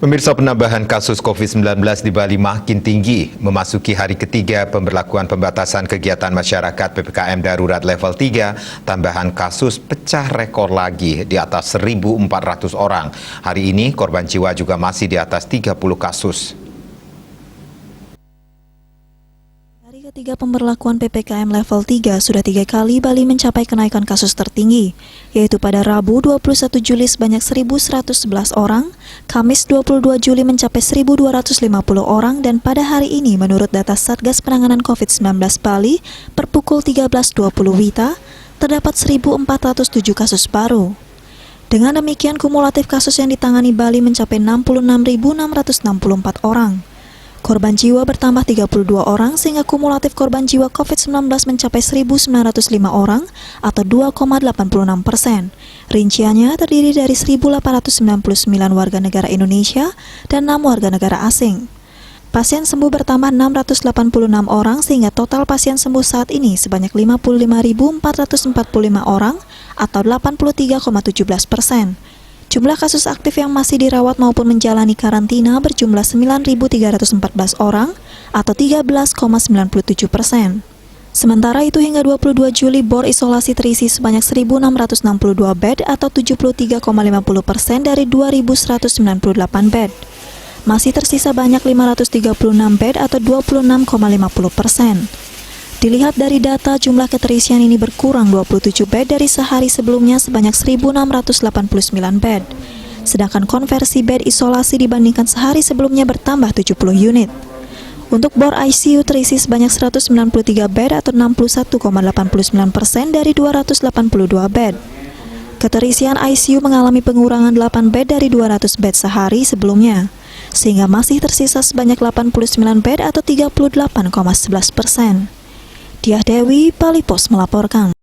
Pemirsa, penambahan kasus COVID-19 di Bali makin tinggi. Memasuki hari ketiga pemberlakuan pembatasan kegiatan masyarakat PPKM Darurat level 3, tambahan kasus pecah rekor lagi di atas 1.400 orang. Hari ini korban jiwa juga masih di atas 30 kasus. Ketiga pemberlakuan PPKM level 3 sudah 3 kali Bali mencapai kenaikan kasus tertinggi, yaitu pada Rabu 21 Juli sebanyak 1.111 orang, Kamis 22 Juli mencapai 1.250 orang, dan pada hari ini menurut data Satgas Penanganan COVID-19 Bali per pukul 13.20 WITA, terdapat 1.407 kasus baru. Dengan demikian kumulatif kasus yang ditangani Bali mencapai 66.664 orang. Korban jiwa bertambah 32 orang sehingga kumulatif korban jiwa COVID-19 mencapai 1.905 orang atau 2,86%. Rinciannya terdiri dari 1.899 warga negara Indonesia dan 6 warga negara asing. Pasien sembuh bertambah 686 orang sehingga total pasien sembuh saat ini sebanyak 55.445 orang atau 83,17%. Jumlah kasus aktif yang masih dirawat maupun menjalani karantina berjumlah 9.314 orang atau 13,97%. Sementara itu hingga 22 Juli bor isolasi terisi sebanyak 1.662 bed atau 73,50% dari 2.198 bed. Masih tersisa banyak 536 bed atau 26,50%. Dilihat dari data, jumlah keterisian ini berkurang 27 bed dari sehari sebelumnya sebanyak 1.689 bed. Sedangkan konversi bed isolasi dibandingkan sehari sebelumnya bertambah 70 unit. Untuk bor ICU terisi sebanyak 193 bed atau 61,89% dari 282 bed. Keterisian ICU mengalami pengurangan 8 bed dari 200 bed sehari sebelumnya, sehingga masih tersisa sebanyak 89 bed atau 38,11%. Diah Dewi, Bali Post melaporkan.